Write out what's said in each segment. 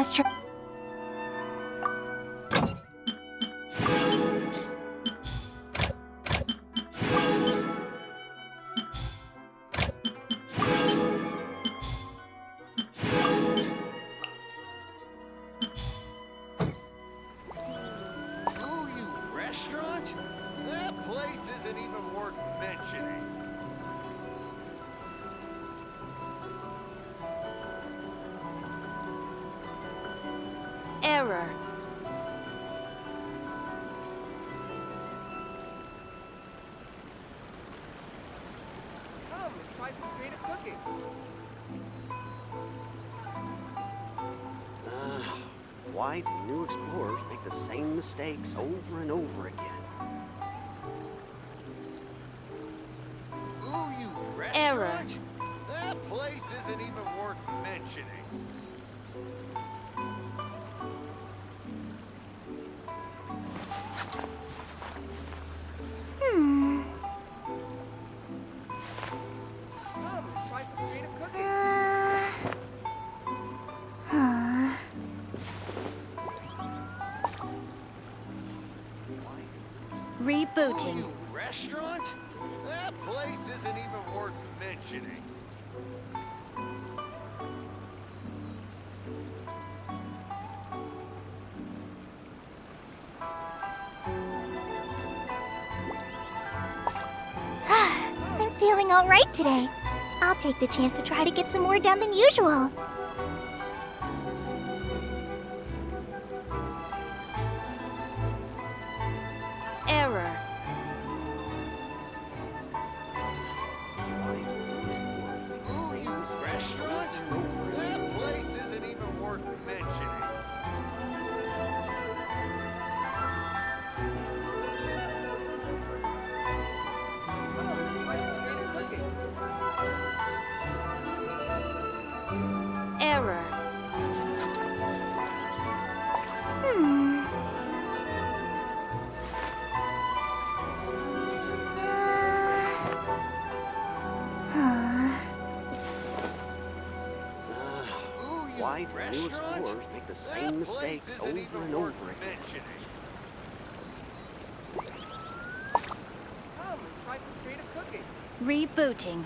last trip. Ooh, you restaurant? That place isn't even worth mentioning. Error. Come and try some creative cooking. Why do new explorers make the same mistakes over and over again? Ooh, you restaurant? Error. That place isn't even worth mentioning. Come and try some creative cooking. Ooh, Rebooting. you restaurant? That place isn't even worth mentioning. I'm feeling all right today. I'll take the chance to try to get some more done than usual. Error. Why do new explorers make the Ooh, same you mistakes restaurant? over and over again? That place isn't even worth mentioning. come and try some creative cooking. Error. Ooh, you Why do new restaurant? explorers make the That same place mistakes isn't over even and worth over again? mentioning. Come and try some creative cooking. Rebooting.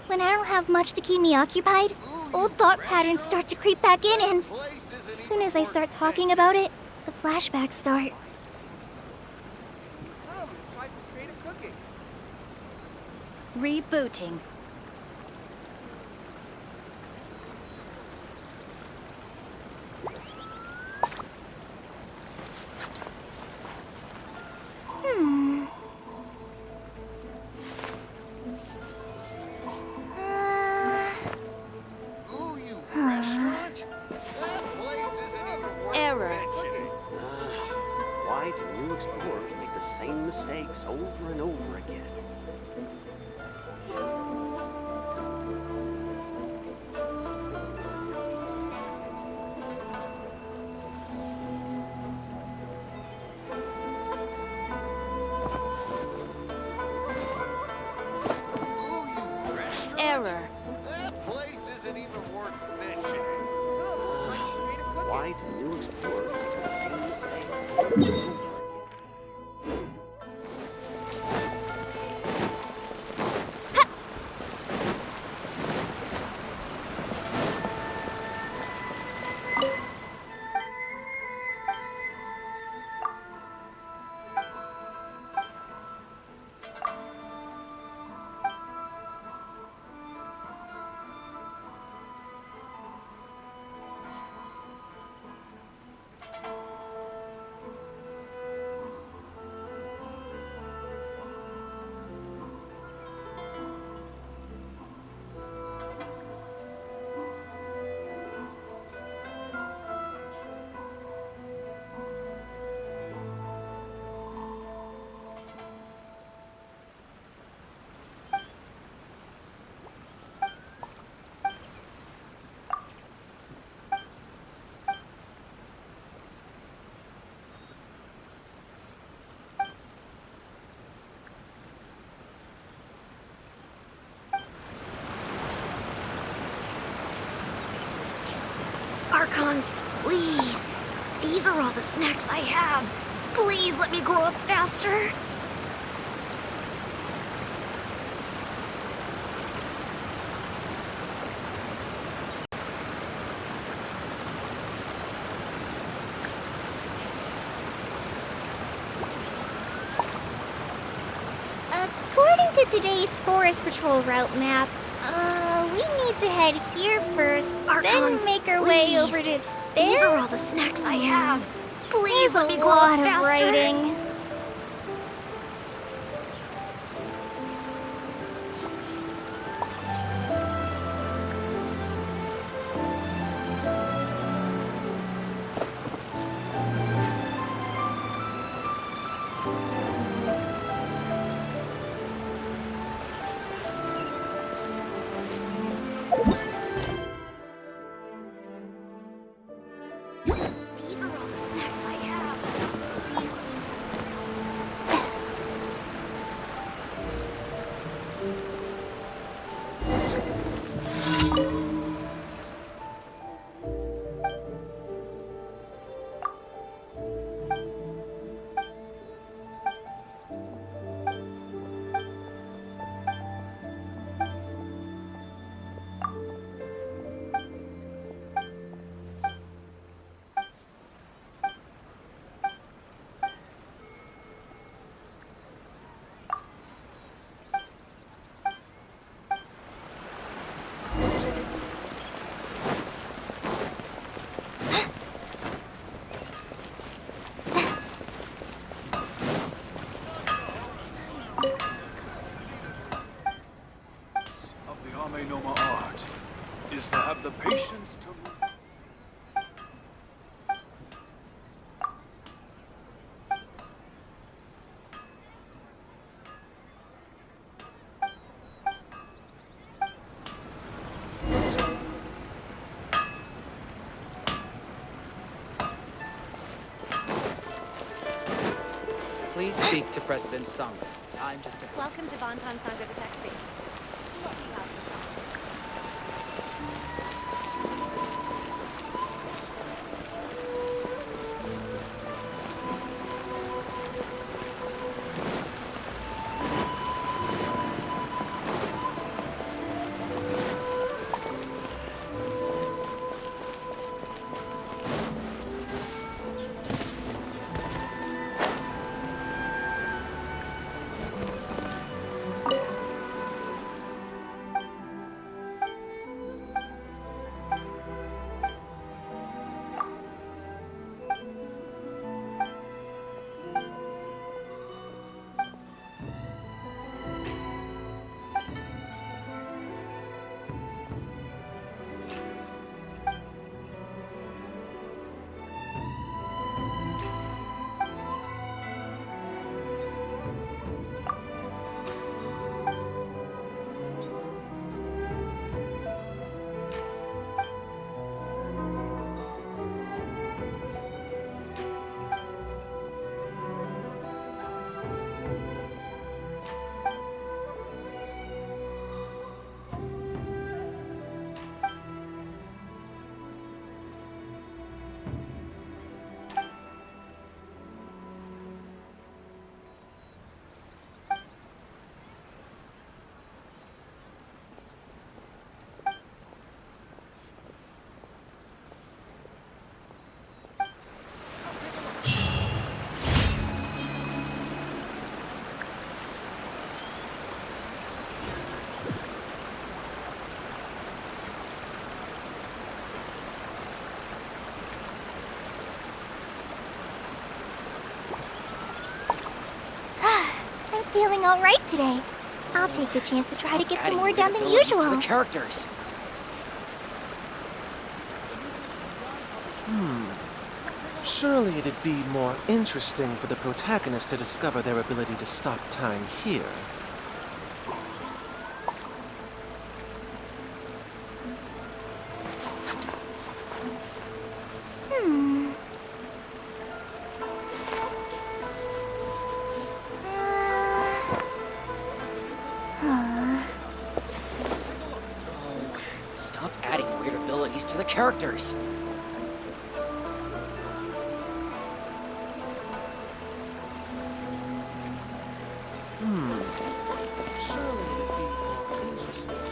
When I don't have much to keep me occupied, old thought patterns start to creep back in, and as soon as I start talking about it, the flashbacks start. Come and try some creative cooking. Rebooting. Ooh, you restaurant? That place isn't even worth Error. mentioning. Why do new explorers make the same mistakes over and over again? Ooh, you restaurant? Error. That place isn't even worth mentioning. Come and try some creative cooking. Why do new explorers make the same mistakes over and over again? restaurants, please. These are all the snacks I have. Please let me grow up faster. According to today's Forest Patrol route map, we need to head here first, then make our way over to there. These are all the snacks I have. Please let me grow up faster. Writing. These are all the snacks I have. Of the Ame Noma art is to have the patience to move. Please speak to President Sung. I'm just a... Welcome to Bonton Sangha Detective. What do you have to say? Feeling all right today. I'll take the chance to try to get some more done than usual. To the characters. Surely it'd be more interesting for the protagonist to discover their ability to stop time here. Stop adding weird abilities to the characters. Surely it'd be more interesting.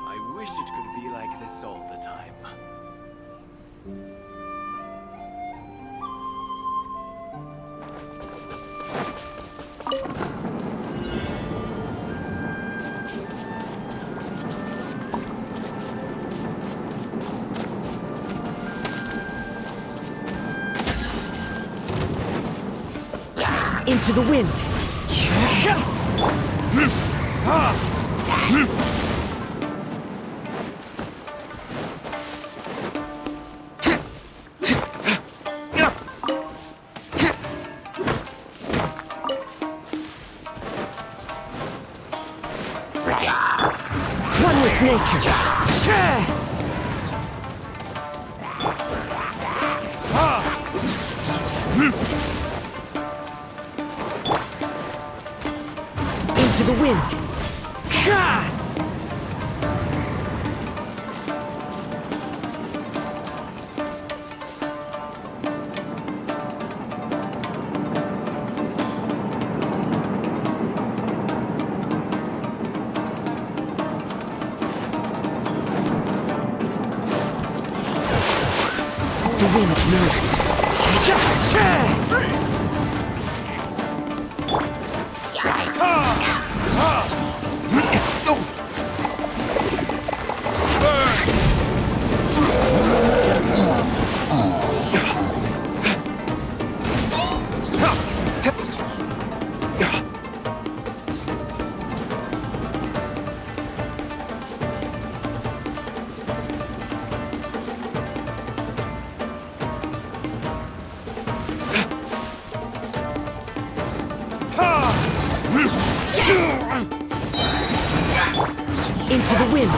I wish it could be like this all the time. Into the wind. One with nature. Into the wind. The wind knows me. Into the wind.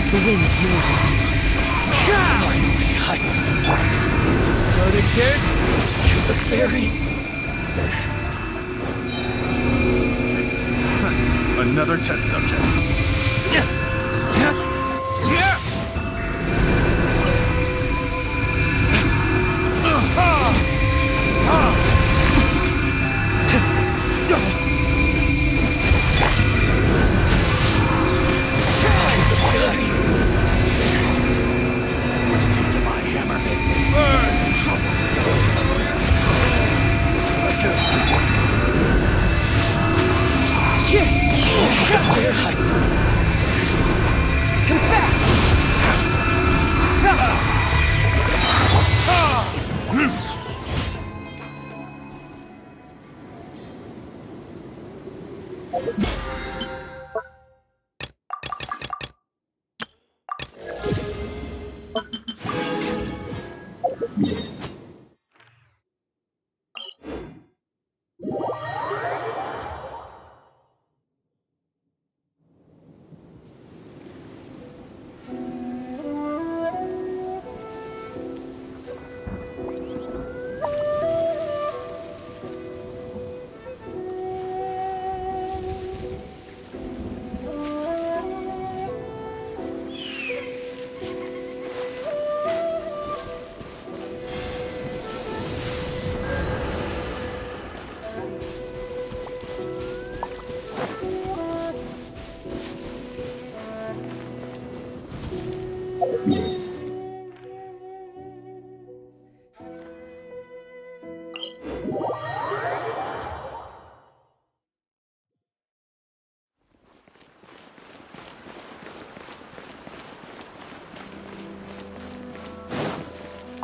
The wind knows me. Loaded kids? The fairy? Another test subject.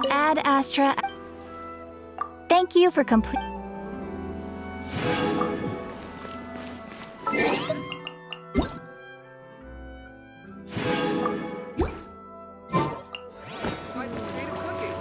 Ad Astra. Thank you for complete. Try some creative cooking.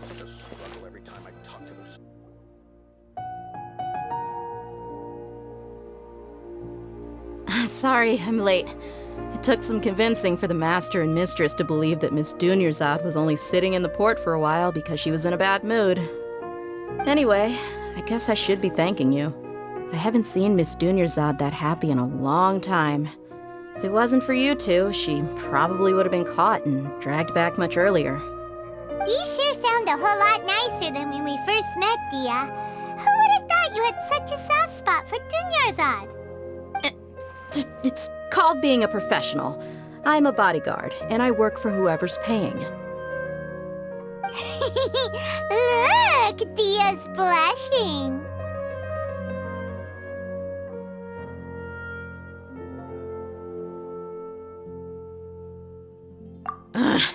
Such a struggle every time I talk to those. Sorry, I'm late. It took some convincing for the master and mistress to believe that Miss Dunyarzad was only sitting in the port for a while because she was in a bad mood. Anyway, I guess I should be thanking you. I haven't seen Miss Dunyarzad that happy in a long time. If it wasn't for you two, she probably would have been caught and dragged back much earlier. You sure sound a whole lot nicer than when we first met, Dia. Who would have thought you had such a soft spot for Dunyarzad? It's called being a professional. I'm a bodyguard, and I work for whoever's paying. Look, Dia's blushing.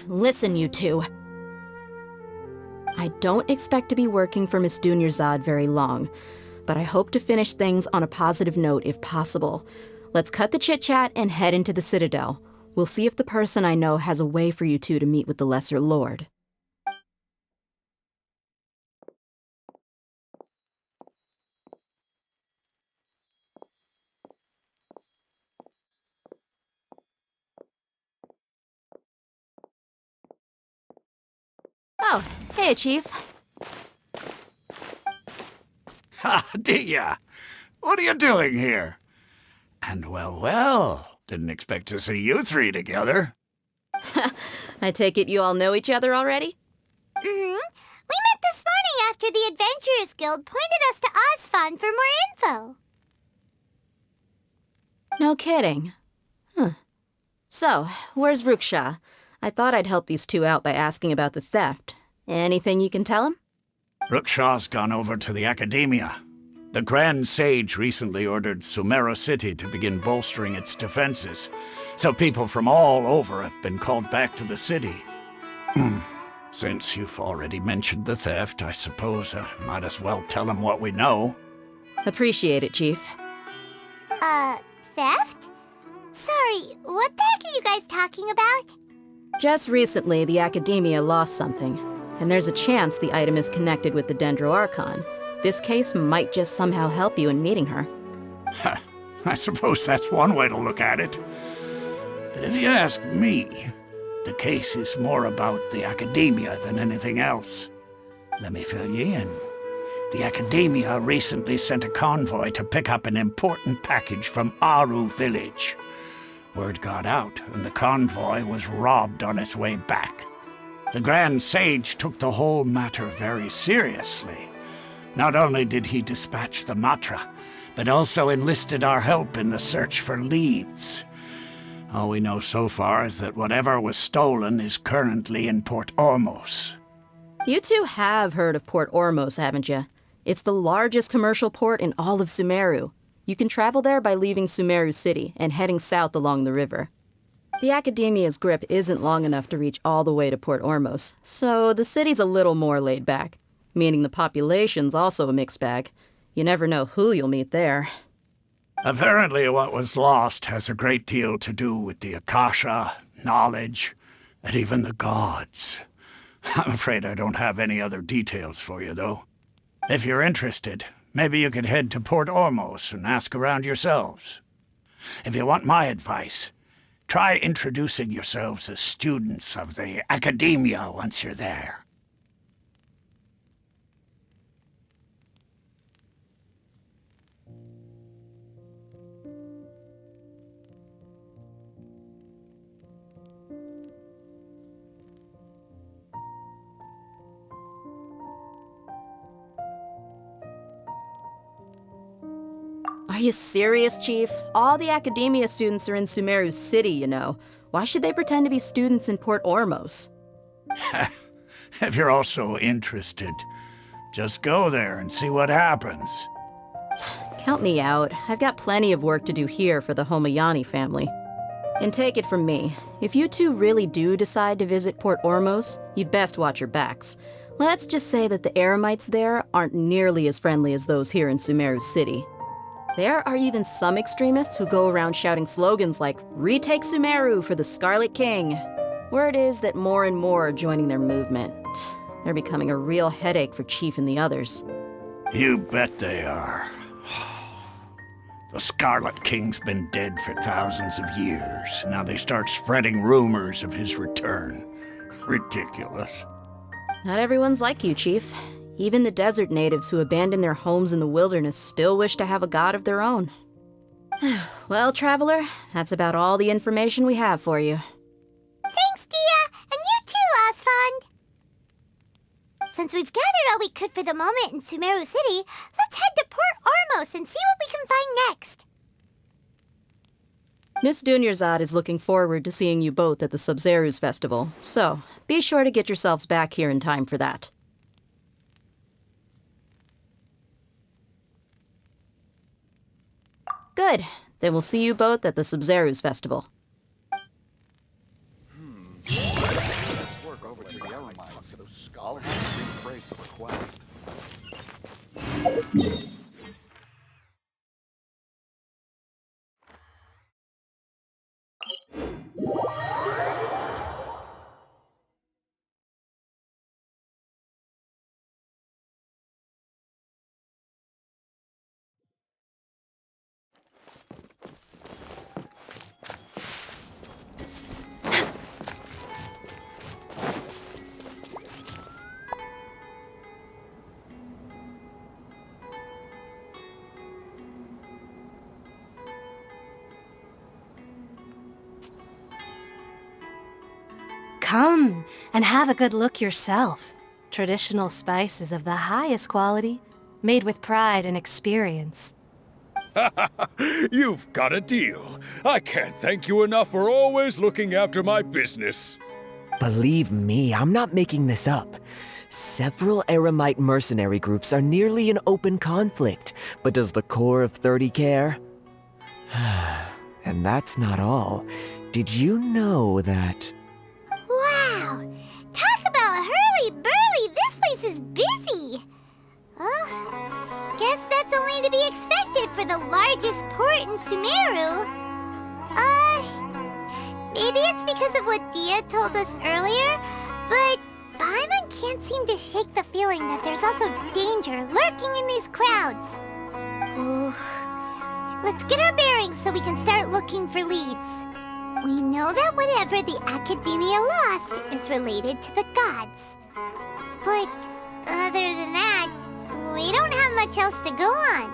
Listen, you two. I don't expect to be working for Miss Dunyarzad very long, but I hope to finish things on a positive note if possible. Let's cut the chit-chat and head into the Citadel. We'll see if the person I know has a way for you two to meet with the Lesser Lord. Oh, hey, Chief. Ha, Dia! What are you doing here? And well, didn't expect to see you three together. I take it you all know each other already? Mm-hmm. We met this morning after the Adventurers Guild pointed us to Osfon for more info. No kidding. Huh. So, where's Ruksha? I thought I'd help these two out by asking about the theft. Anything you can tell him? Rukshaw's gone over to the Academia. The Grand Sage recently ordered Sumeru City to begin bolstering its defenses, so people from all over have been called back to the city. Since you've already mentioned the theft, I suppose I might as well tell him what we know. Appreciate it, Chief. Theft? Sorry, what the heck are you guys talking about? Just recently, the Academia lost something, and there's a chance the item is connected with the Dendro Archon. This case might just somehow help you in meeting her. I suppose that's one way to look at it. But if you ask me, the case is more about the academia than anything else. Let me fill you in. The academia recently sent a convoy to pick up an important package from Aru village. Word got out, and the convoy was robbed on its way back. The Grand Sage took the whole matter very seriously. Not only did he dispatch the Matra, but also enlisted our help in the search for leads. All we know so far is that whatever was stolen is currently in Port Ormos. You two have heard of Port Ormos, haven't you? It's the largest commercial port in all of Sumeru. You can travel there by leaving Sumeru City and heading south along the river. The Academia's grip isn't long enough to reach all the way to Port Ormos, so the city's a little more laid back, meaning the population's also a mixed bag. You never know who you'll meet there. Apparently what was lost has a great deal to do with the Akasha, knowledge, and even the gods. I'm afraid I don't have any other details for you, though. If you're interested, maybe you could head to Port Ormos and ask around yourselves. If you want my advice, try introducing yourselves as students of the Academia once you're there. Are you serious, Chief? All the Academia students are in Sumeru City, you know. Why should they pretend to be students in Port Ormos? If you're also interested, just go there and see what happens. Count me out. I've got plenty of work to do here for the Homayani family. And take it from me, if you two really do decide to visit Port Ormos, you'd best watch your backs. Let's just say that the Eremites there aren't nearly as friendly as those here in Sumeru City. There are even some extremists who go around shouting slogans like, "Retake Sumeru for the Scarlet King." Word is that more and more are joining their movement. They're becoming a real headache for Chief and the others. You bet they are. The Scarlet King's been dead for thousands of years. Now they start spreading rumors of his return. Ridiculous. Not everyone's like you, Chief. Even the desert natives who abandoned their homes in the wilderness still wish to have a god of their own. Well, Traveler, that's about all the information we have for you. Thanks, Dia, and you too, Osfond. Since we've gathered all we could for the moment in Sumeru City, let's head to Port Ormos and see what we can find next. Miss Dunyarzad is looking forward to seeing you both at the Sub-Zerus Festival, so be sure to get yourselves back here in time for that. Good. Then we'll see you both at the Sub-Zerus Festival. Let's work over to the Eremites. I'll have to rephrase the request. Come and have a good look yourself. Traditional spices of the highest quality, made with pride and experience. You've got a deal. I can't thank you enough for always looking after my business. Believe me, I'm not making this up. Several Eremite mercenary groups are nearly in open conflict, but does the core of 30 care? And that's not all. Did you know that... Wow! Talk about hurly-burly! This place is busy! Guess that's only to be expected for the largest port in Sumeru. Maybe it's because of what Dia told us earlier, but Paimon can't seem to shake the feeling that there's also danger lurking in these crowds. Ooh. Let's get our bearings so we can start looking for leads. We know that whatever the Academia lost is related to the gods. But other than that, we don't have much else to go on.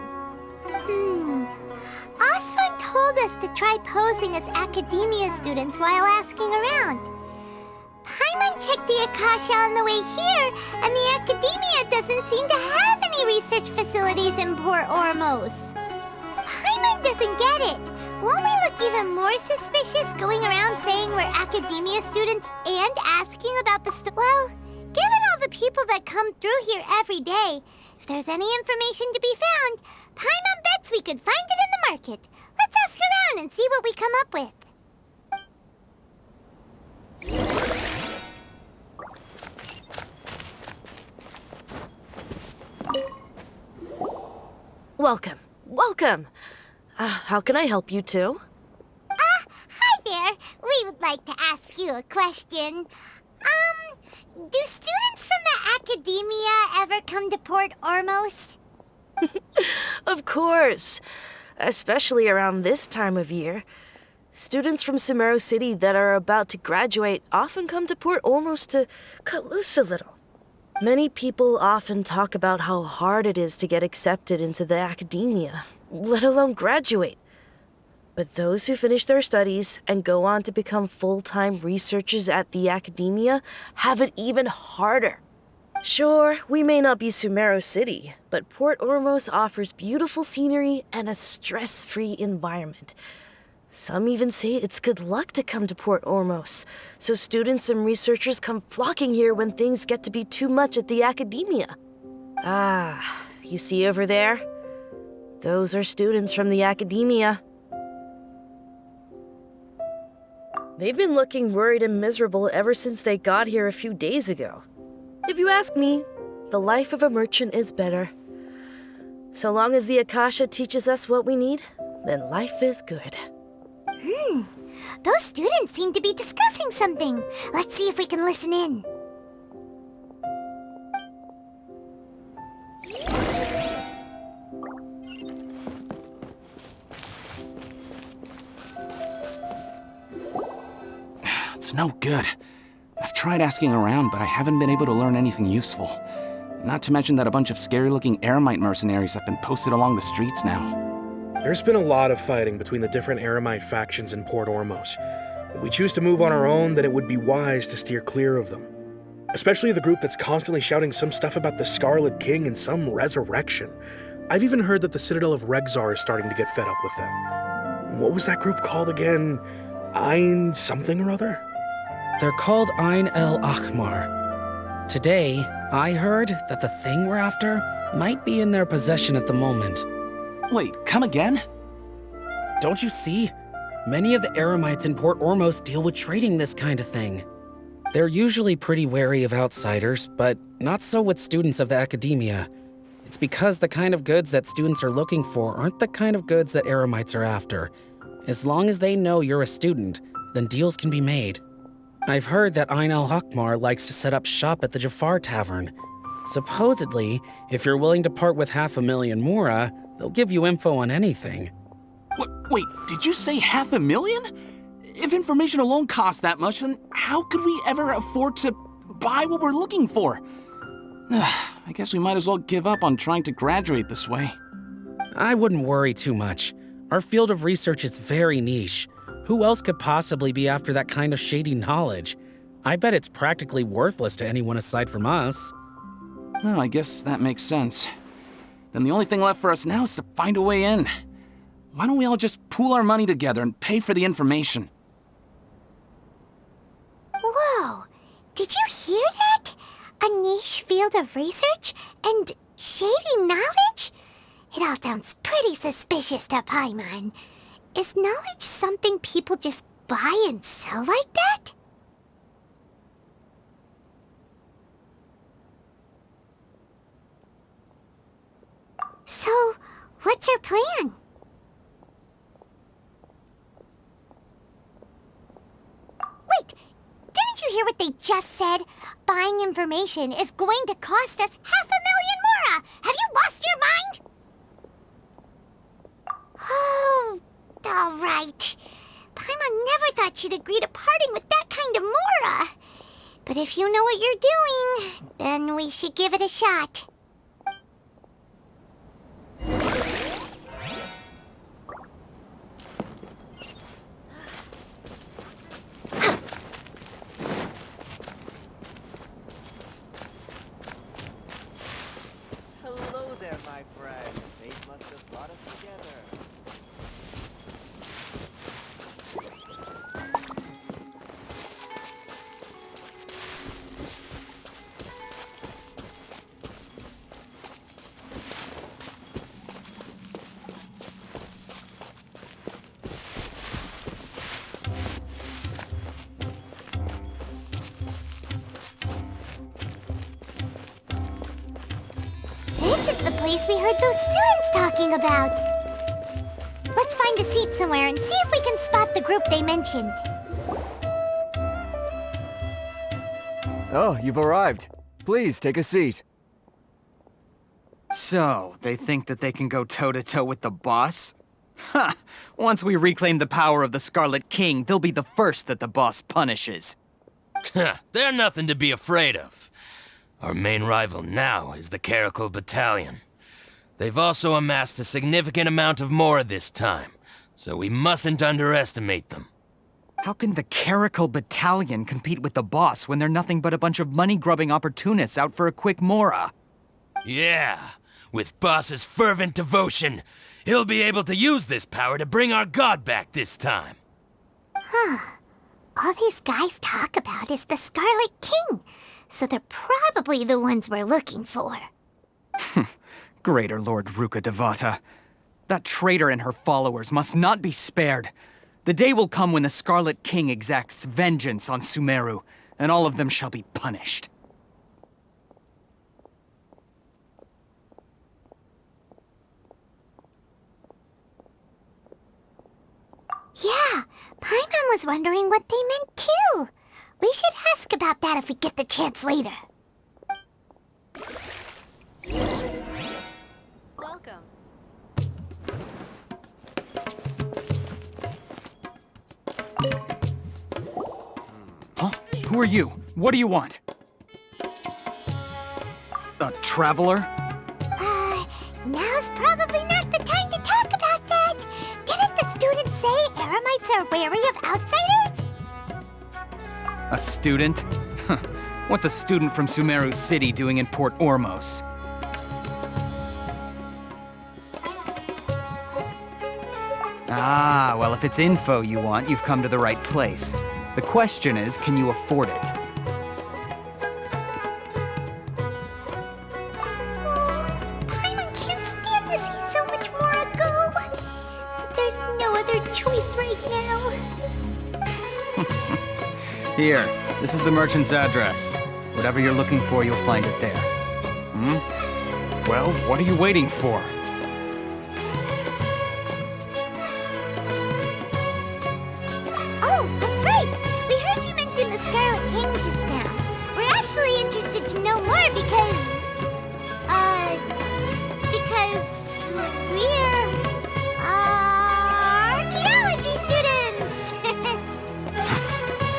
Osfun told us to try posing as Academia students while asking around. Paimon checked the Akasha on the way here, and the Academia doesn't seem to have any research facilities in Port Ormos. Paimon doesn't get it. Won't we look even more suspicious going around saying we're Academia students and asking about the well, given all the people that come through here every day, if there's any information to be found, Paimon bets we could find it in the market. Let's ask around and see what we come up with. Welcome. Welcome. How can I help you two? Hi there. We would like to ask you a question. Do students from the Academia ever come to Port Ormos? Of course. Especially around this time of year. Students from Sumeru City that are about to graduate often come to Port Ormos to cut loose a little. Many people often talk about how hard it is to get accepted into the Academia, let alone graduate. But those who finish their studies and go on to become full-time researchers at the Academia have it even harder. Sure, we may not be Sumeru City, but Port Ormos offers beautiful scenery and a stress-free environment. Some even say it's good luck to come to Port Ormos, so students and researchers come flocking here when things get to be too much at the Academia. Ah, you see over there? Those are students from the Academia. They've been looking worried and miserable ever since they got here a few days ago. If you ask me, the life of a merchant is better. So long as the Akasha teaches us what we need, then life is good. Those students seem to be discussing something. Let's see if we can listen in. It's no good. I've tried asking around, but I haven't been able to learn anything useful. Not to mention that a bunch of scary-looking Eremite mercenaries have been posted along the streets now. There's been a lot of fighting between the different Eremite factions in Port Ormos. If we choose to move on our own, then it would be wise to steer clear of them. Especially the group that's constantly shouting some stuff about the Scarlet King and some resurrection. I've even heard that the Citadel of Regzar is starting to get fed up with them. What was that group called again? Ein something or other? They're called Ein El Akhmar. Today, I heard that the thing we're after might be in their possession at the moment. Wait, come again? Don't you see? Many of the Eremites in Port Ormos deal with trading this kind of thing. They're usually pretty wary of outsiders, but not so with students of the Academia. It's because the kind of goods that students are looking for aren't the kind of goods that Eremites are after. As long as they know you're a student, then deals can be made. I've heard that Ein El Akhmar likes to set up shop at the Jafar Tavern. Supposedly, if you're willing to part with 500,000 mora, they'll give you info on anything. Wait, did you say 500,000? If information alone costs that much, then how could we ever afford to buy what we're looking for? I guess we might as well give up on trying to graduate this way. I wouldn't worry too much. Our field of research is very niche. Who else could possibly be after that kind of shady knowledge? I bet it's practically worthless to anyone aside from us. Well, I guess that makes sense. Then the only thing left for us now is to find a way in. Why don't we all just pool our money together and pay for the information? Whoa! Did you hear that? A niche field of research and shady knowledge? It all sounds pretty suspicious to Paimon. Is knowledge something people just buy and sell like that? So, what's our plan? Wait, didn't you hear what they just said? buying information is going to cost us 500,000 mora! Have you lost your mind? Oh, all right. Paimon never thought she'd agree to parting with that kind of mora. But if you know what you're doing, then we should give it a shot. Hello there, my friend. Fate must have brought us together. This is the place we heard those students talking about. Let's find a seat somewhere and see if we can spot the group they mentioned. Oh, you've arrived. Please, take a seat. So, they think that they can go toe-to-toe with the boss? Ha! Once we reclaim the power of the Scarlet King, they'll be the first that the boss punishes. They're nothing to be afraid of. Our main rival now is the Caracal Battalion. They've also amassed a significant amount of Mora this time, so we mustn't underestimate them. How can the Caracal Battalion compete with the boss when they're nothing but a bunch of money-grubbing opportunists out for a quick Mora? Yeah, with Boss's fervent devotion, he'll be able to use this power to bring our god back this time. Huh. All these guys talk about is the Scarlet King, so they're probably the ones we're looking for. Greater Lord Ruka Devata. That traitor and her followers must not be spared. The day will come when the Scarlet King exacts vengeance on Sumeru, and all of them shall be punished. Yeah, Paimon was wondering what they meant too. We should ask about that if we get the chance later. Welcome. Huh? Who are you? What do you want? A traveler? Now's probably not the time to talk about that. Didn't the students say Eremites are wary of outsiders? A student? What's a student from Sumeru City doing in Port Ormos? Ah, well, if it's info you want, you've come to the right place. The question is, can you afford it? Paimon can't stand to see so much more go. But there's no other choice right now. Here, this is the merchant's address. Whatever you're looking for, you'll find it there. Hmm? Well, what are you waiting for? Oh, that's right! We heard you mention the Scarlet King just now. We're actually interested to know more because we're, archaeology students!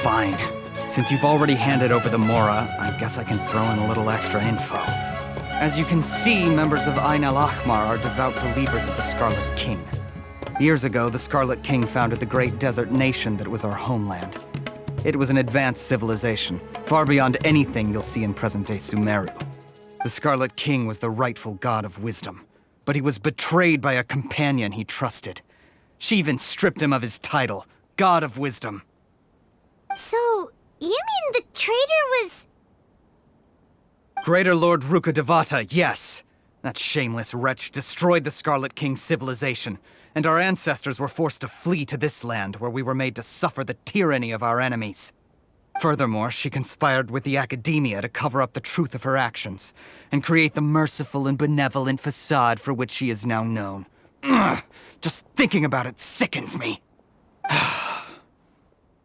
Fine. Since you've already handed over the Mora, I guess I can throw in a little extra info. As you can see, members of Ain al-Ahmar are devout believers of the Scarlet King. Years ago, the Scarlet King founded the great desert nation that was our homeland. It was an advanced civilization, far beyond anything you'll see in present-day Sumeru. The Scarlet King was the rightful god of wisdom, but he was betrayed by a companion he trusted. She even stripped him of his title, God of Wisdom. So, you mean the traitor was... Greater Lord Ruka Devata, yes! That shameless wretch destroyed the Scarlet King's civilization, and our ancestors were forced to flee to this land where we were made to suffer the tyranny of our enemies. Furthermore, she conspired with the Academia to cover up the truth of her actions, and create the merciful and benevolent facade for which she is now known. Ugh, just thinking about it sickens me.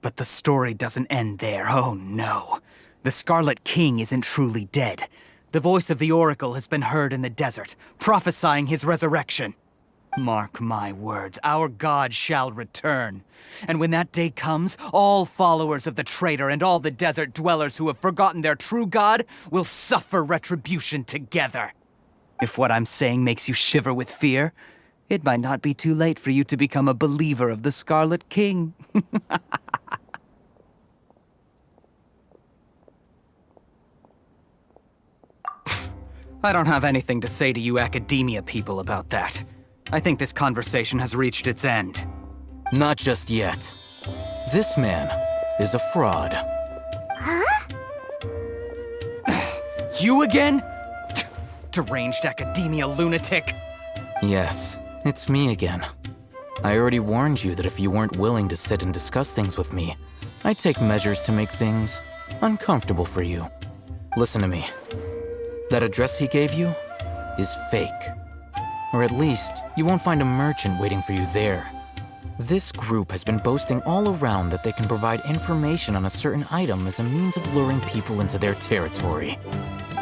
But the story doesn't end there, oh no. The Scarlet King isn't truly dead. The voice of the Oracle has been heard in the desert, prophesying his resurrection. Mark my words, our god shall return. And when that day comes, all followers of the traitor and all the desert dwellers who have forgotten their true god will suffer retribution together. If what I'm saying makes you shiver with fear, it might not be too late for you to become a believer of the Scarlet King. I don't have anything to say to you academia people about that. I think this conversation has reached its end. Not just yet. This man is a fraud. Huh? You again? Deranged academia lunatic. Yes, it's me again. I already warned you that if you weren't willing to sit and discuss things with me, I'd take measures to make things uncomfortable for you. Listen to me. That address he gave you is fake. Or at least, you won't find a merchant waiting for you there. This group has been boasting all around that they can provide information on a certain item as a means of luring people into their territory.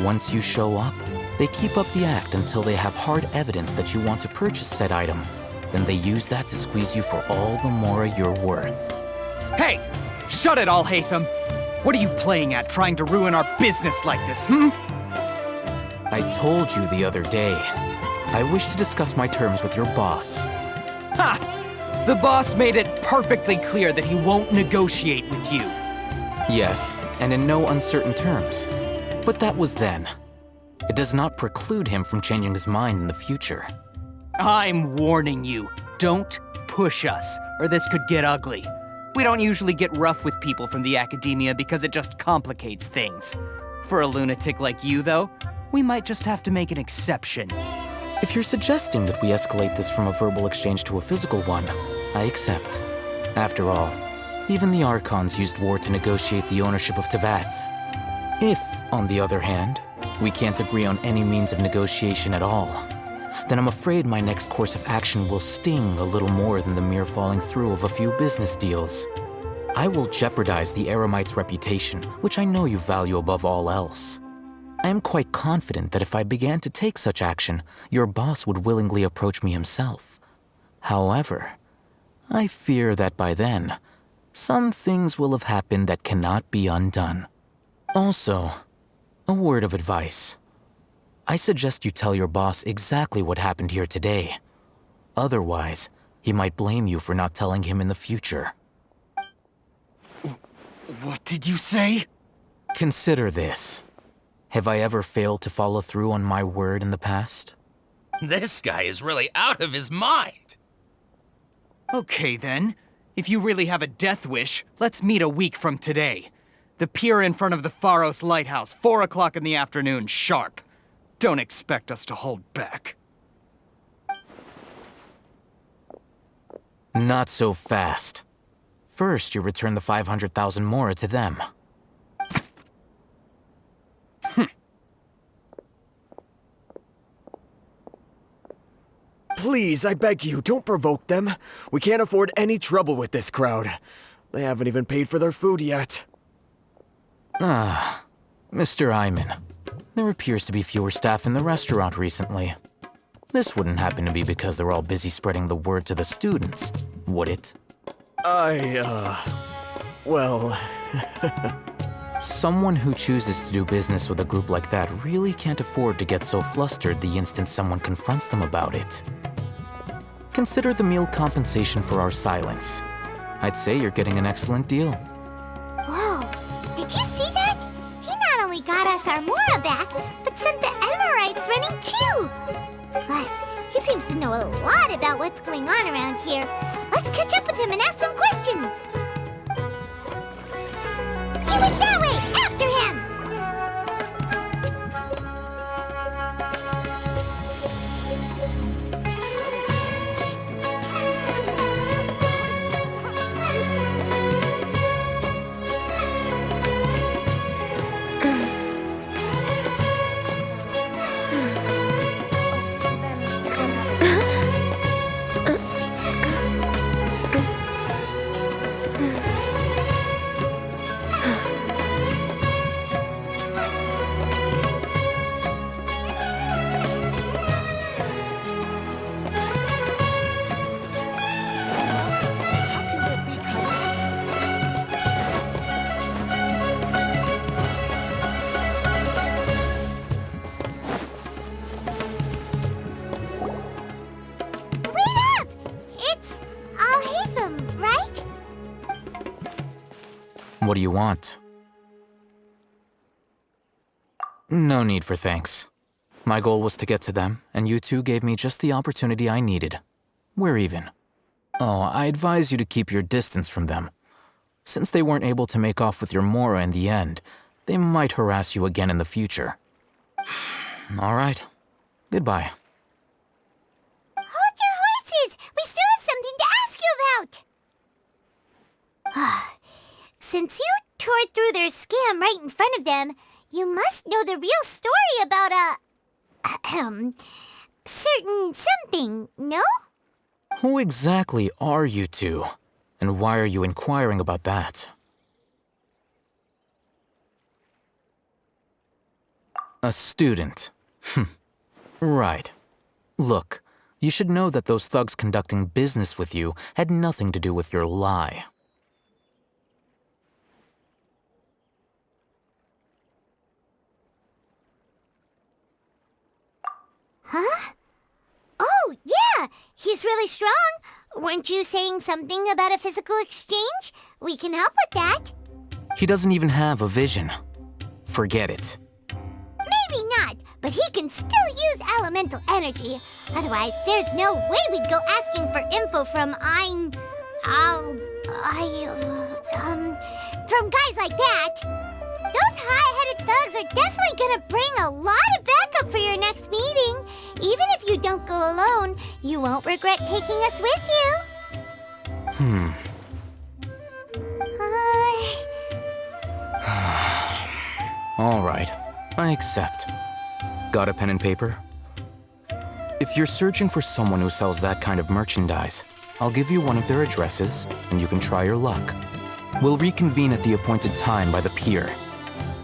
Once you show up, they keep up the act until they have hard evidence that you want to purchase said item. Then they use that to squeeze you for all the more you're worth. Hey! Shut it all, Hatham! What are you playing at, trying to ruin our business like this, I told you the other day. I wish to discuss my terms with your boss. Ha! The boss made it perfectly clear that he won't negotiate with you. Yes, and in no uncertain terms. But that was then. It does not preclude him from changing his mind in the future. I'm warning you. Don't push us, or this could get ugly. We don't usually get rough with people from the academia because it just complicates things. For a lunatic like you, though, we might just have to make an exception. If you're suggesting that we escalate this from a verbal exchange to a physical one, I accept. After all, even the Archons used war to negotiate the ownership of Tevat. If, on the other hand, we can't agree on any means of negotiation at all, then I'm afraid my next course of action will sting a little more than the mere falling through of a few business deals. I will jeopardize the Eremite's reputation, which I know you value above all else. I am quite confident that if I began to take such action, your boss would willingly approach me himself. However, I fear that by then, some things will have happened that cannot be undone. Also, a word of advice. I suggest you tell your boss exactly what happened here today. Otherwise, he might blame you for not telling him in the future. What did you say? Consider this. Have I ever failed to follow through on my word in the past? This guy is really out of his mind. Okay then. If you really have a death wish, let's meet a week from today. The pier in front of the Pharos Lighthouse, 4 o'clock in the afternoon, sharp. Don't expect us to hold back. Not so fast. First, you return the 500,000 mora to them. Please, I beg you, don't provoke them. We can't afford any trouble with this crowd. They haven't even paid for their food yet. Ah, Mr. Iman. There appears to be fewer staff in the restaurant recently. This wouldn't happen to be because they're all busy spreading the word to the students, would it? Well... Someone who chooses to do business with a group like that really can't afford to get so flustered the instant someone confronts them about it. Consider the meal compensation for our silence. I'd say you're getting an excellent deal. Whoa, did you see that? He not only got us our Mora back, but sent the Emirites running too. Plus, he seems to know a lot about what's going on around here. Let's catch up with him and ask some questions. He went that way! After him! What do you want? No need for thanks. My goal was to get to them, and you two gave me just the opportunity I needed. We're even. Oh, I advise you to keep your distance from them. Since they weren't able to make off with your Mora in the end, they might harass you again in the future. All right. Goodbye. Hold your horses! We still have something to ask you about! Since you tore through their scam right in front of them, you must know the real story about certain something, no? Who exactly are you two? And why are you inquiring about that? A student. Right. Look, you should know that those thugs conducting business with you had nothing to do with your lie. Huh? Oh, yeah! He's really strong! Weren't you saying something about a physical exchange? We can help with that. He doesn't even have a vision. Forget it. Maybe not, but he can still use elemental energy. Otherwise, there's no way we'd go asking for info from from guys like that. Those high-headed thugs are definitely gonna bring a lot of backup for your next meeting. Even if you don't go alone, you won't regret taking us with you. All right, I accept. Got a pen and paper? If you're searching for someone who sells that kind of merchandise, I'll give you one of their addresses, and you can try your luck. We'll reconvene at the appointed time by the pier.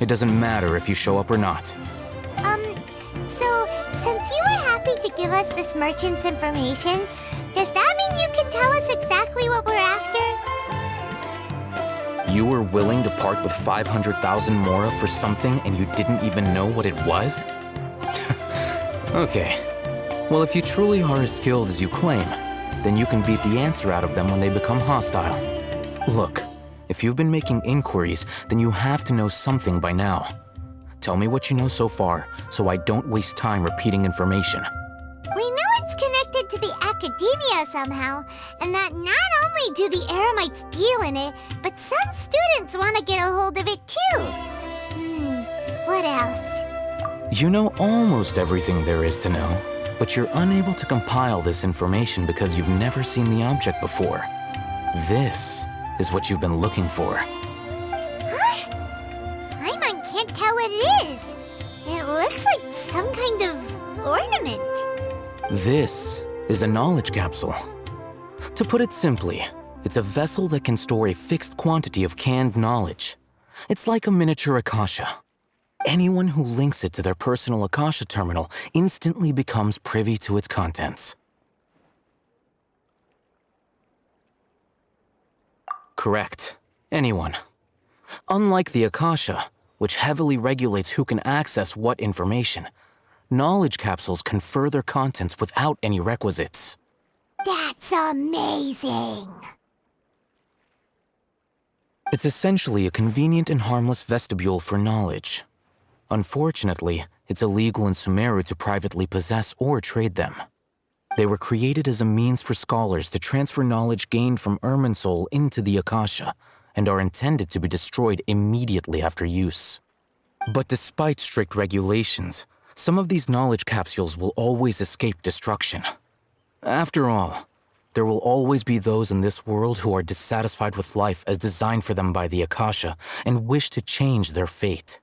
It doesn't matter if you show up or not. So, since you were happy to give us this merchant's information, does that mean you can tell us exactly what we're after? You were willing to part with 500,000 Mora for something and you didn't even know what it was? Okay. Well, if you truly are as skilled as you claim, then you can beat the answer out of them when they become hostile. Look, if you've been making inquiries, then you have to know something by now. Tell me what you know so far, so I don't waste time repeating information. We know it's connected to the academia somehow, and that not only do the Eremites deal in it, but some students want to get a hold of it too. What else? You know almost everything there is to know, but you're unable to compile this information because you've never seen the object before. This is what you've been looking for. Huh? Paimon can't tell what it is. It looks like some kind of ornament. This is a knowledge capsule. To put it simply, it's a vessel that can store a fixed quantity of canned knowledge. It's like a miniature Akasha. Anyone who links it to their personal Akasha terminal instantly becomes privy to its contents. Correct. Anyone. Unlike the Akasha, which heavily regulates who can access what information, knowledge capsules confer their contents without any requisites. That's amazing! It's essentially a convenient and harmless vestibule for knowledge. Unfortunately, it's illegal in Sumeru to privately possess or trade them. They were created as a means for scholars to transfer knowledge gained from Irminsul into the Akasha, and are intended to be destroyed immediately after use. But despite strict regulations, some of these knowledge capsules will always escape destruction. After all, there will always be those in this world who are dissatisfied with life as designed for them by the Akasha and wish to change their fate.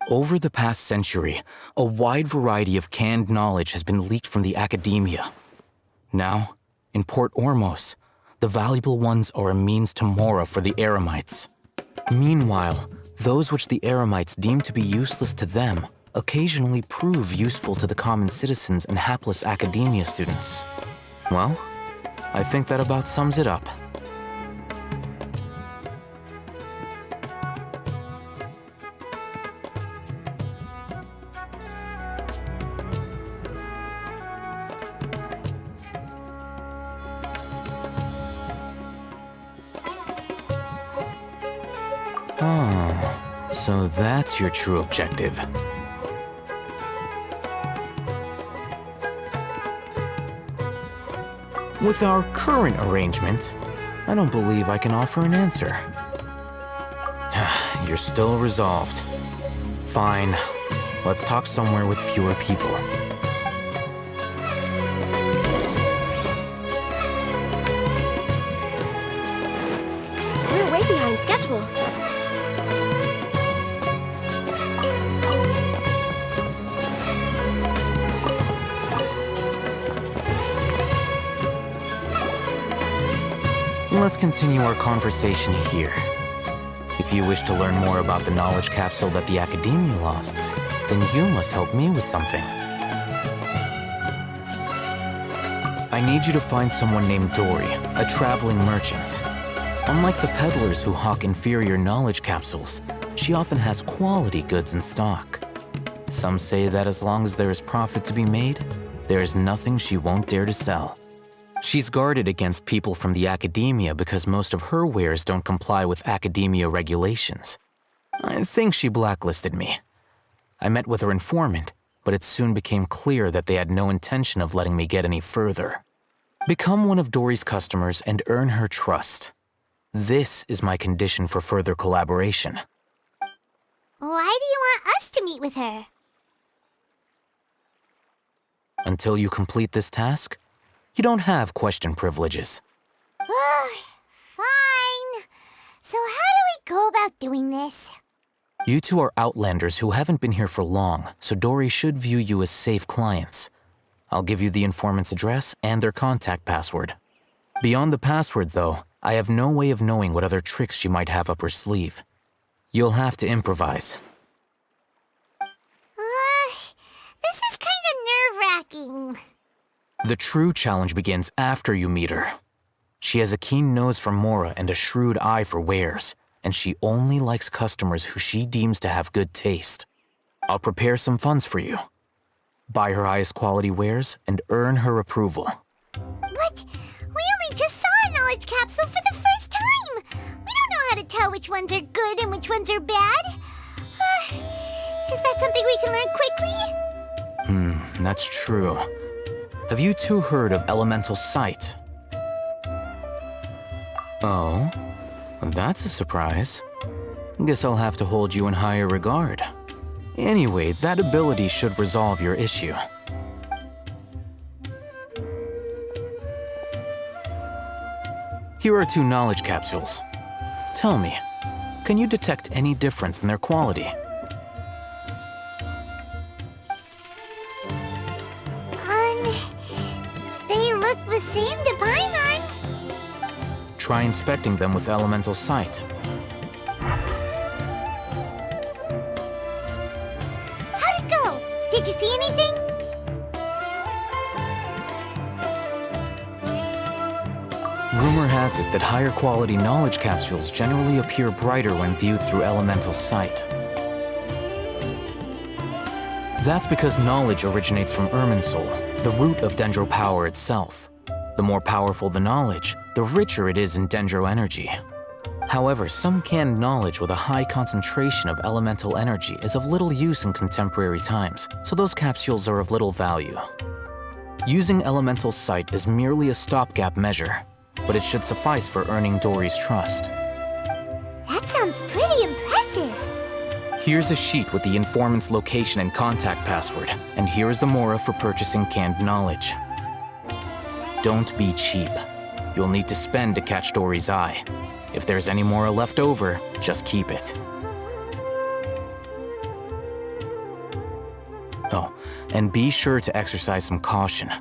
Over the past century, a wide variety of canned knowledge has been leaked from the academia. Now, in Port Ormos, the valuable ones are a means to Mora for the Eremites. Meanwhile, those which the Eremites deem to be useless to them occasionally prove useful to the common citizens and hapless academia students. Well, I think that about sums it up. Oh, so that's your true objective. With our current arrangement, I don't believe I can offer an answer. You're still resolved. Fine. Let's talk somewhere with fewer people. We're way behind schedule. Let's continue our conversation here. If you wish to learn more about the knowledge capsule that the Academia lost, then you must help me with something. I need you to find someone named Dory, a traveling merchant. Unlike the peddlers who hawk inferior knowledge capsules, she often has quality goods in stock. Some say that as long as there is profit to be made, there is nothing she won't dare to sell. She's guarded against people from the Academia because most of her wares don't comply with Academia regulations. I think she blacklisted me. I met with her informant, but it soon became clear that they had no intention of letting me get any further. Become one of Dory's customers and earn her trust. This is my condition for further collaboration. Why do you want us to meet with her? Until you complete this task, you don't have question privileges. Fine. So how do we go about doing this? You two are outlanders who haven't been here for long, so Dory should view you as safe clients. I'll give you the informant's address and their contact password. Beyond the password, though, I have no way of knowing what other tricks she might have up her sleeve. You'll have to improvise. This is kind of nerve-wracking. The true challenge begins after you meet her. She has a keen nose for Mora and a shrewd eye for wares, and she only likes customers who she deems to have good taste. I'll prepare some funds for you. Buy her highest quality wares and earn her approval. But we only just saw a knowledge capsule for the first time. We don't know how to tell which ones are good and which ones are bad. Is that something we can learn quickly? That's true. Have you two heard of elemental sight? Oh, that's a surprise. Guess I'll have to hold you in higher regard. Anyway, that ability should resolve your issue. Here are 2 knowledge capsules. Tell me, can you detect any difference in their quality? They look the same to Paimon. Try inspecting them with elemental sight. How'd it go? Did you see anything? Rumor has it that higher quality knowledge capsules generally appear brighter when viewed through elemental sight. That's because knowledge originates from Irminsul, the root of Dendro power itself. The more powerful the knowledge, the richer it is in Dendro energy. However, some canned knowledge with a high concentration of elemental energy is of little use in contemporary times, so those capsules are of little value. Using elemental sight is merely a stopgap measure, but it should suffice for earning Dory's trust. That sounds pretty impressive. Here's a sheet with the informant's location and contact password, and here is the Mora for purchasing canned knowledge. Don't be cheap. You'll need to spend to catch Dory's eye. If there's any Mora left over, just keep it. Oh, and be sure to exercise some caution.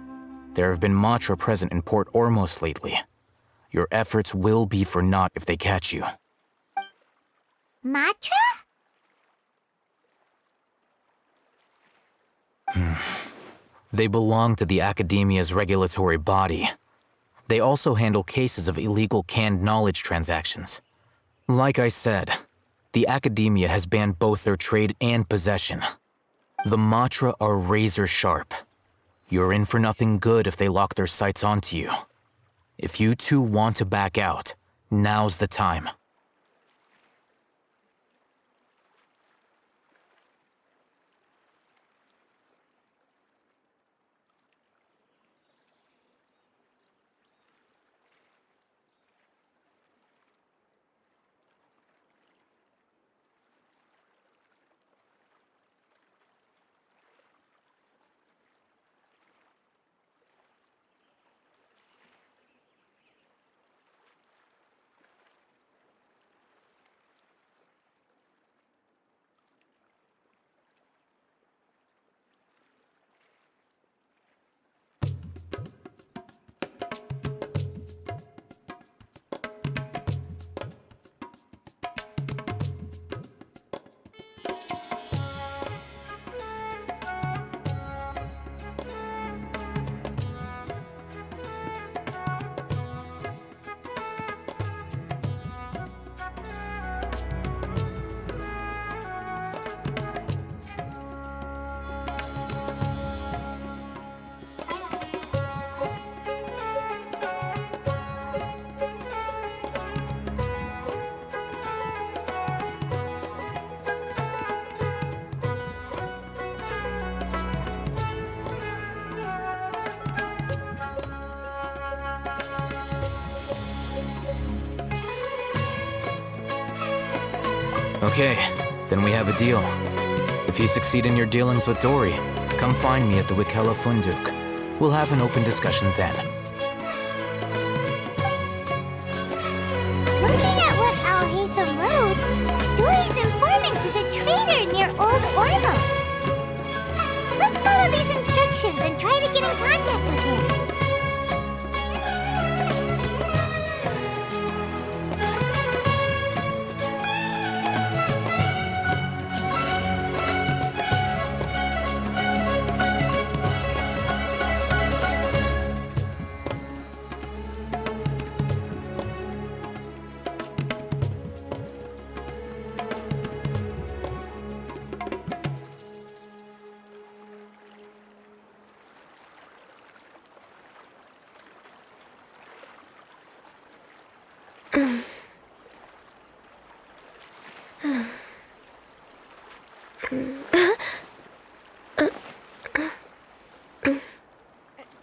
There have been Matra present in Port Ormos lately. Your efforts will be for naught if they catch you. Matra? They belong to the Academia's regulatory body. They also handle cases of illegal canned knowledge transactions. Like I said, the Academia has banned both their trade and possession. The Matra are razor sharp. You're in for nothing good if they lock their sights onto you. If you two want to back out, now's the time. Okay, then we have a deal. If you succeed in your dealings with Dory, come find me at the Wikella Funduk. We'll have an open discussion then. Looking at what Al-Haytham wrote, Dory's informant is a traitor near Old Ormos. Let's follow these instructions and try to get in contact with him.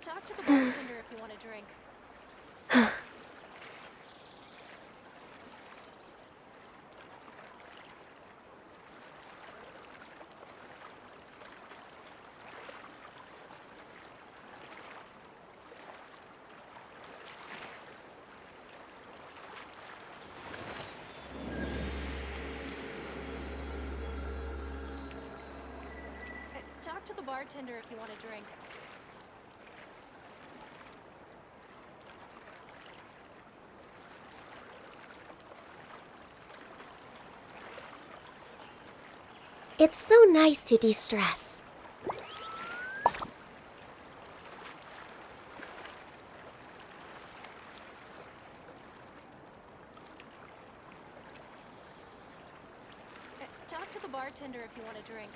Talk to the bartender if you want a drink. Talk to the bartender if you want a drink. It's so nice to de-stress. Talk to the bartender if you want a drink.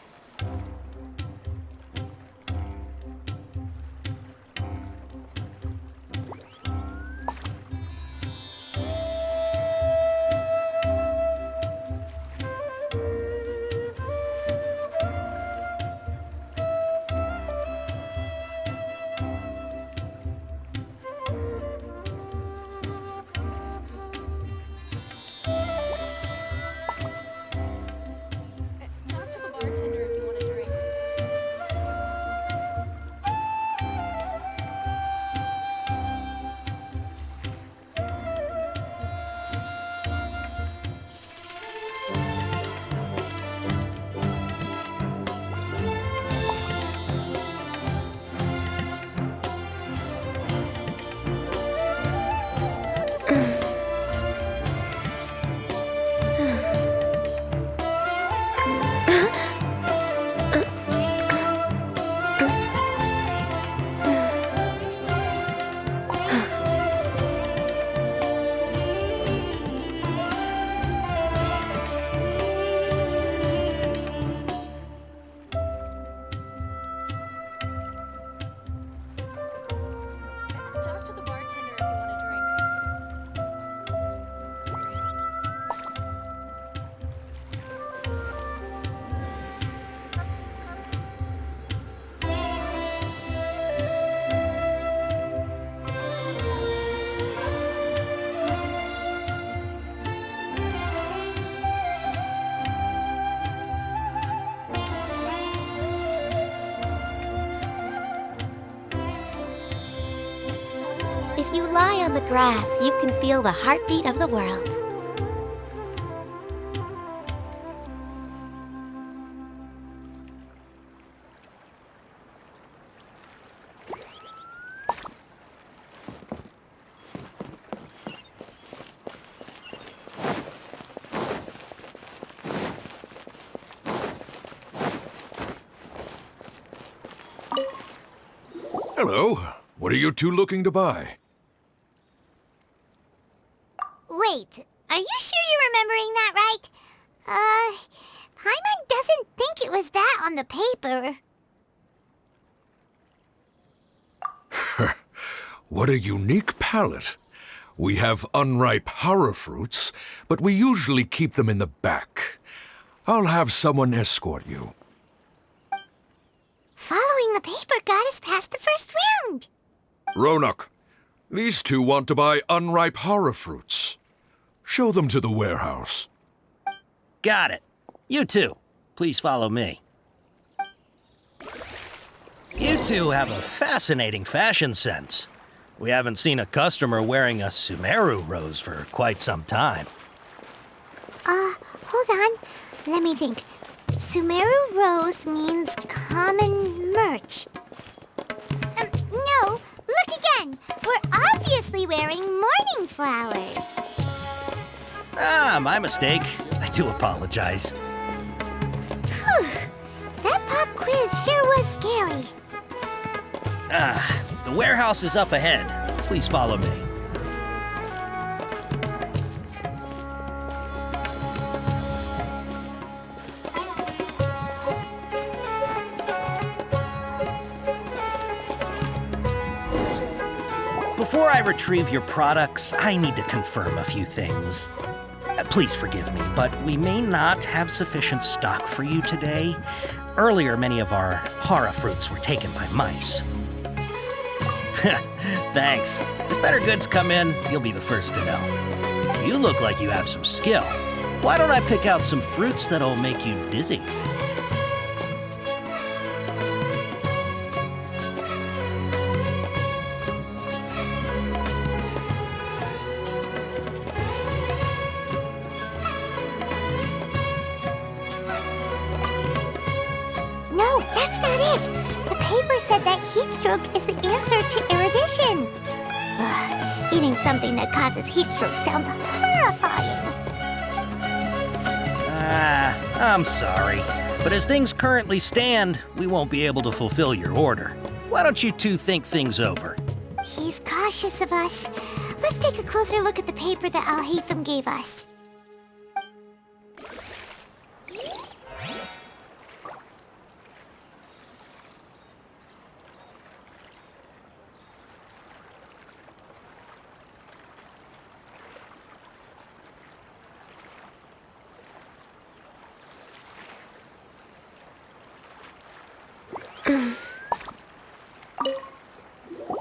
Talk to the bartender if you want a drink. Talk to the bartender if you want a drink. If you lie on the grass, you can feel the heartbeat of the world. Hello. What are you two looking to buy? Wait, are you sure you're remembering that right? Paimon doesn't think it was that on the paper. What a unique palate. We have unripe hara fruits, but we usually keep them in the back. I'll have someone escort you. Following the paper got us past the first round. Ronak, these two want to buy unripe hara fruits. Show them to the warehouse. Got it. You two, please follow me. You two have a fascinating fashion sense. We haven't seen a customer wearing a Sumeru rose for quite some time. Hold on. Let me think. Sumeru rose means common merch. No, look again. We're obviously wearing morning flowers. Ah, my mistake. I do apologize. Whew. That pop quiz sure was scary. The warehouse is up ahead. Please follow me. Before I retrieve your products, I need to confirm a few things. Please forgive me, but we may not have sufficient stock for you today. Earlier, many of our hara fruits were taken by mice. Thanks. If better goods come in, you'll be the first to know. You look like you have some skill. Why don't I pick out some fruits that'll make you dizzy? No, that's not it. The paper said that heat stroke is the answer to erudition. Eating something that causes heat stroke sounds horrifying. I'm sorry. But as things currently stand, we won't be able to fulfill your order. Why don't you two think things over? He's cautious of us. Let's take a closer look at the paper that Al-Haytham gave us.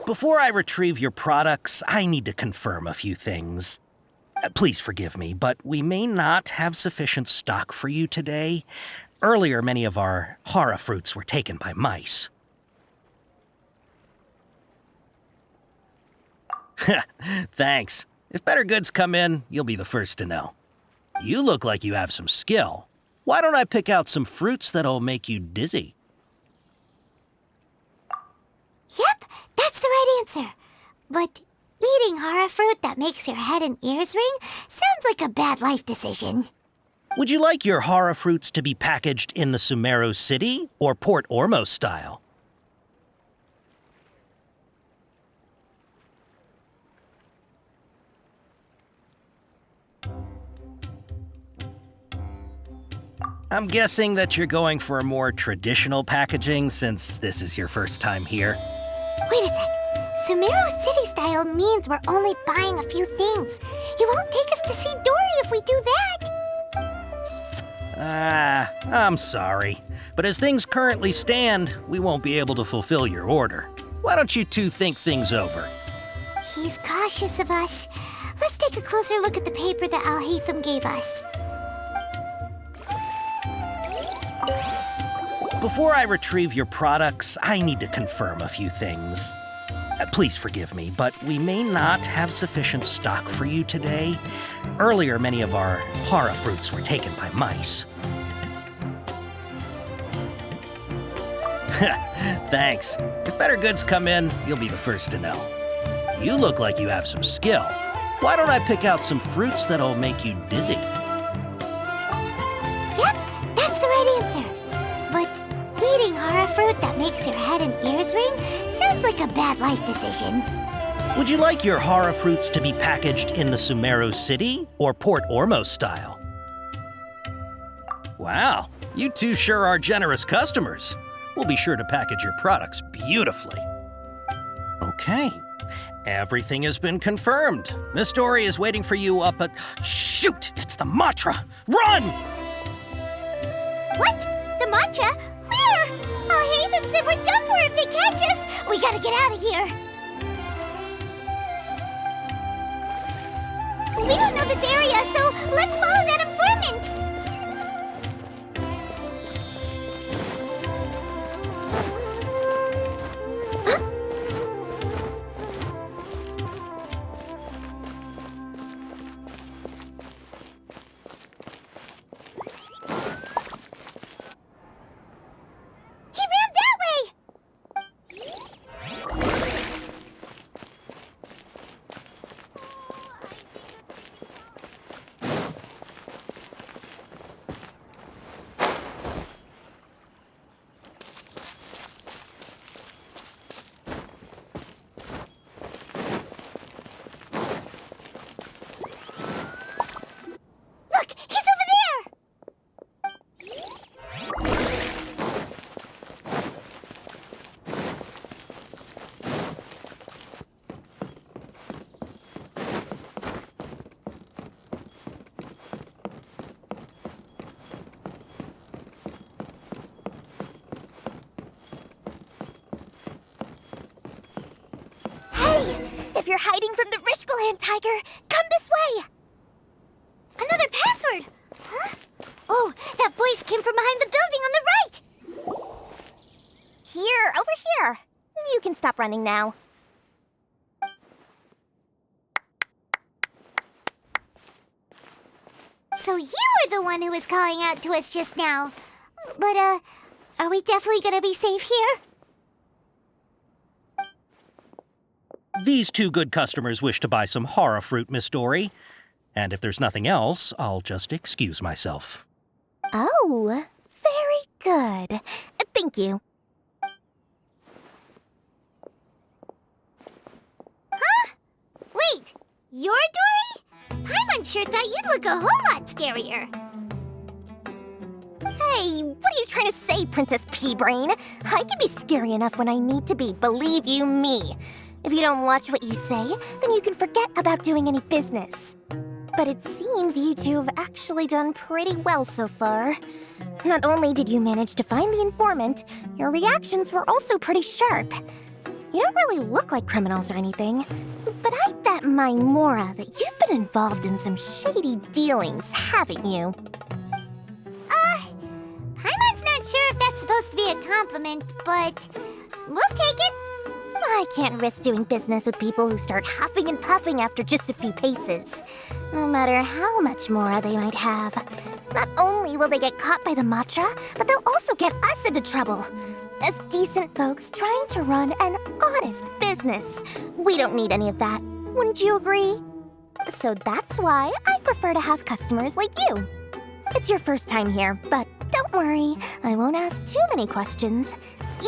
Before I retrieve your products, I need to confirm a few things. Please forgive me, but we may not have sufficient stock for you today. Earlier, many of our hara fruits were taken by mice. Thanks. If better goods come in, you'll be the first to know. You look like you have some skill. Why don't I pick out some fruits that'll make you dizzy? Yep, that's the right answer. But eating hara fruit that makes your head and ears ring sounds like a bad life decision. Would you like your hara fruits to be packaged in the Sumeru City or Port Ormos style? I'm guessing that you're going for a more traditional packaging since this is your first time here. Wait a sec. Sumeru City style means we're only buying a few things. He won't take us to see Dory if we do that. I'm sorry. But as things currently stand, we won't be able to fulfill your order. Why don't you two think things over? He's cautious of us. Let's take a closer look at the paper that Al-Haytham gave us. Before I retrieve your products, I need to confirm a few things. Please forgive me, but we may not have sufficient stock for you today. Earlier, many of our hara fruits were taken by mice. Thanks. If better goods come in, you'll be the first to know. You look like you have some skill. Why don't I pick out some fruits that'll make you dizzy? Yep, that's the right answer. But eating hara fruit that makes your head and ears ring sounds like a bad life decision. Would you like your hara fruits to be packaged in the Sumeru City or Port Ormos style? Wow, you two sure are generous customers. We'll be sure to package your products beautifully. Okay, everything has been confirmed. Miss Dory is waiting for you up at... Shoot, it's the Matra! Run! What? The Matra? Where? Al-Haytham said we're done for if they catch us. We gotta get out of here. We don't know this area, so let's follow that informant. If you're hiding from the Rishbaland tiger, come this way! Another password! Huh? Oh, that voice came from behind the building on the right! Here, over here. You can stop running now. So you were the one who was calling out to us just now. But, are we definitely gonna be safe here? These two good customers wish to buy some horror fruit, Miss Dory. And if there's nothing else, I'll just excuse myself. Oh, very good. Thank you. Huh? Wait, you're Dory? Paimon sure thought you'd look a whole lot scarier. Hey, what are you trying to say, Princess Pea-Brain? I can be scary enough when I need to be, believe you me. If you don't watch what you say, then you can forget about doing any business. But it seems you two have actually done pretty well so far. Not only did you manage to find the informant, your reactions were also pretty sharp. You don't really look like criminals or anything, but I bet my Mora that you've been involved in some shady dealings, haven't you? Paimon's not sure if that's supposed to be a compliment, but we'll take it. I can't risk doing business with people who start huffing and puffing after just a few paces, no matter how much Mora they might have. Not only will they get caught by the Matra, but they'll also get us into trouble. As decent folks trying to run an honest business, we don't need any of that. Wouldn't you agree? So that's why I prefer to have customers like you. It's your first time here, but don't worry, I won't ask too many questions.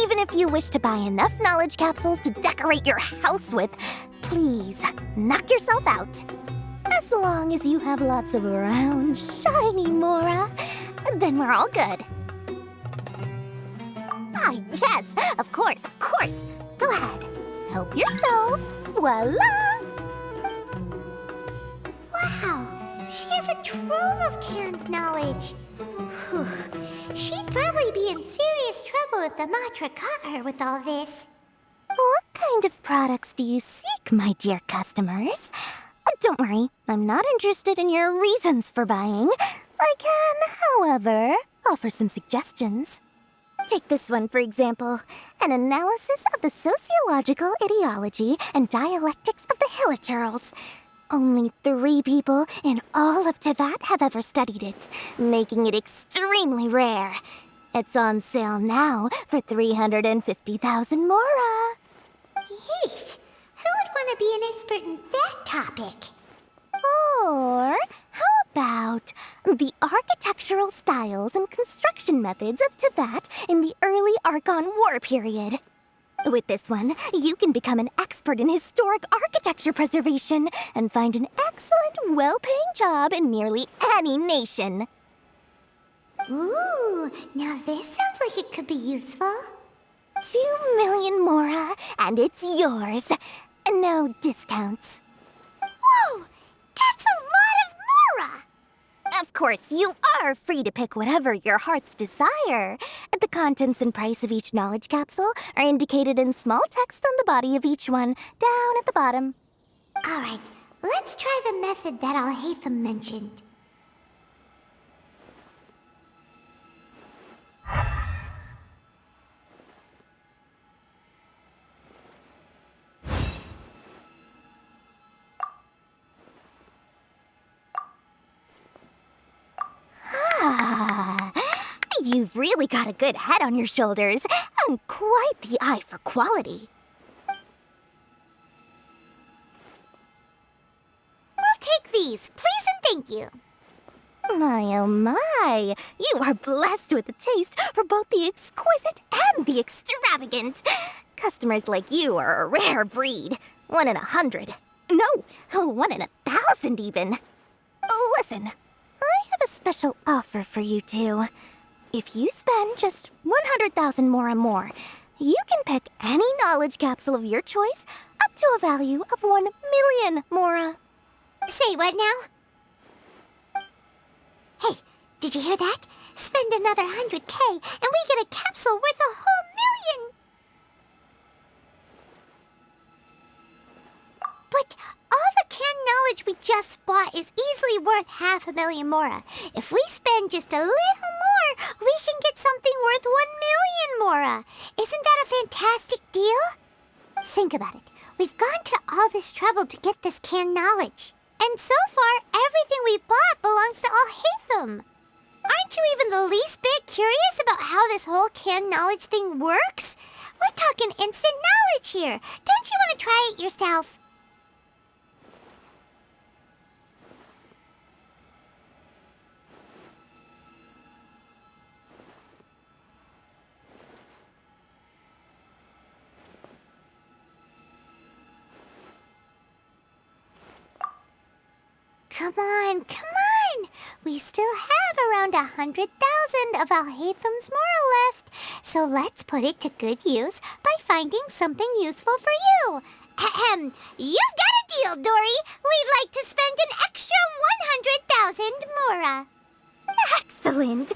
Even if you wish to buy enough knowledge capsules to decorate your house with, please, knock yourself out. As long as you have lots of round, shiny Mora, then we're all good. Ah, yes, of course, of course. Go ahead, help yourselves. Voila! Wow, she has a trove of canned knowledge. Whew. She'd probably be in serious trouble if the Matra caught her with all this. What kind of products do you seek, my dear customers? Don't worry, I'm not interested in your reasons for buying. I can, however, offer some suggestions. Take this one, for example. An analysis of the sociological ideology and dialectics of the Hilichurls. Only 3 people in all of Tevat have ever studied it, making it extremely rare. It's on sale now for 350,000 Mora. Yeesh, who would want to be an expert in that topic? Or how about the architectural styles and construction methods of Tevat in the early Archon War period? With this one, you can become an expert in historic architecture preservation and find an excellent, well-paying job in nearly any nation. Ooh, now this sounds like it could be useful. 2 million Mora, and it's yours. No discounts. Whoa, that's a lot of Mora! Of course, you are free to pick whatever your heart's desire. The contents and price of each knowledge capsule are indicated in small text on the body of each one, down at the bottom. All right, let's try the method that Al-Haytham mentioned. You've really got a good head on your shoulders, and quite the eye for quality. We'll take these, please and thank you. My, oh my, you are blessed with a taste for both the exquisite and the extravagant. Customers like you are a rare breed, 1 in 100. No, 1 in 1,000 even. Listen, I have a special offer for you two. If you spend just 100,000 more, you can pick any knowledge capsule of your choice up to a value of 1 million Mora. Say what now? Hey, did you hear that? Spend another 100K and we get a capsule worth a whole million! But all the canned knowledge we just bought is easily worth 500,000 mora. If we spend just a little more, we can get something worth 1,000,000 mora. Isn't that a fantastic deal? Think about it. We've gone to all this trouble to get this canned knowledge. And so far, everything we bought belongs to Alhaitham. Aren't you even the least bit curious about how this whole canned knowledge thing works? We're talking instant knowledge here. Don't you want to try it yourself? Come on, come on! We still have around 100,000 of Alhaitham's moral left, so let's put it to good use by finding something useful for you. Ahem! You've got a deal, Dory! We'd like to spend an extra 100,000 mora. Excellent!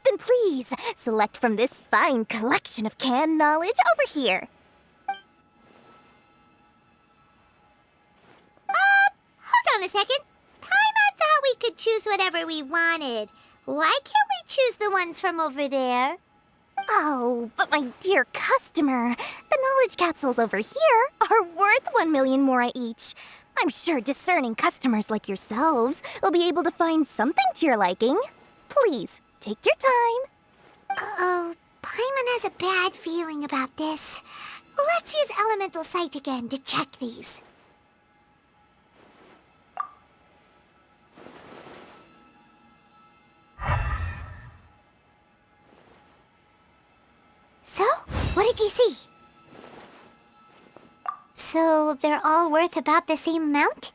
Then please, select from this fine collection of canned knowledge over here. Hold on a second. Paimon thought we could choose whatever we wanted. Why can't we choose the ones from over there? Oh, but my dear customer, the knowledge capsules over here are worth 1,000,000 mora each. I'm sure discerning customers like yourselves will be able to find something to your liking. Please, take your time. Uh-oh, Paimon has a bad feeling about this. Let's use Elemental Sight again to check these. So, what did you see? So, they're all worth about the same amount?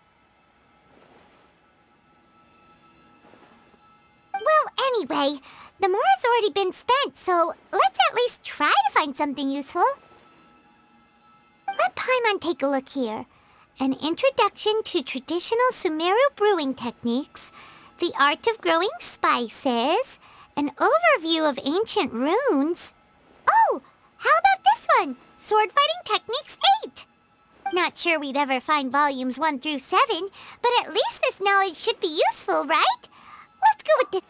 Well, anyway, the mora's already been spent, so let's at least try to find something useful. Let Paimon take a look here. An introduction to traditional Sumeru brewing techniques, the art of growing spices, an overview of ancient runes. Oh, how about this one? Sword Fighting Techniques 8. Not sure we'd ever find volumes 1 through 7, but at least this knowledge should be useful, right? Let's go with this.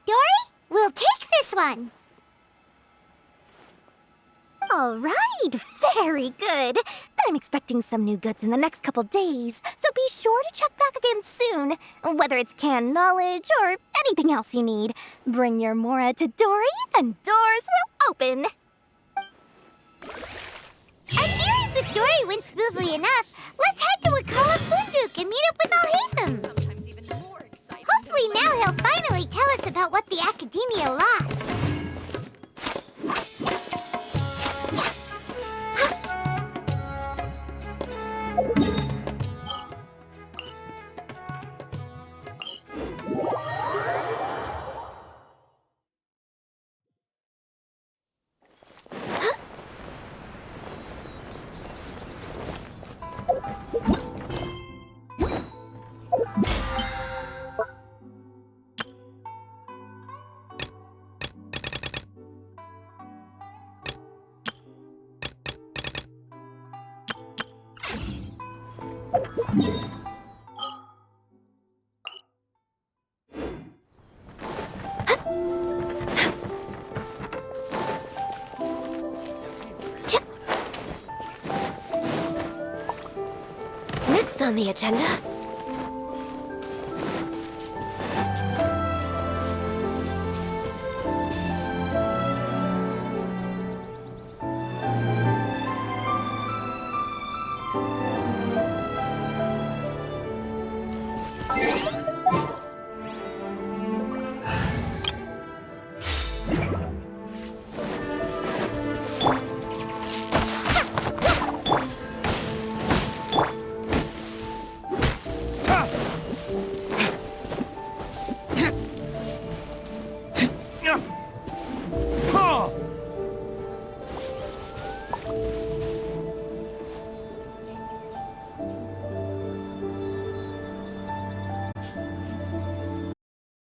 Dory, we'll take this one. All right, very good. I'm expecting some new goods in the next couple days, so be sure to check back again soon. Whether it's canned knowledge or anything else you need, bring your mora to Dory and doors will open. Our dealings with Dory went smoothly enough. Let's head to Wakala Funduk and meet up with Alhaitham. Hopefully now he'll finally tell us about what the Academia lost. Next on the agenda,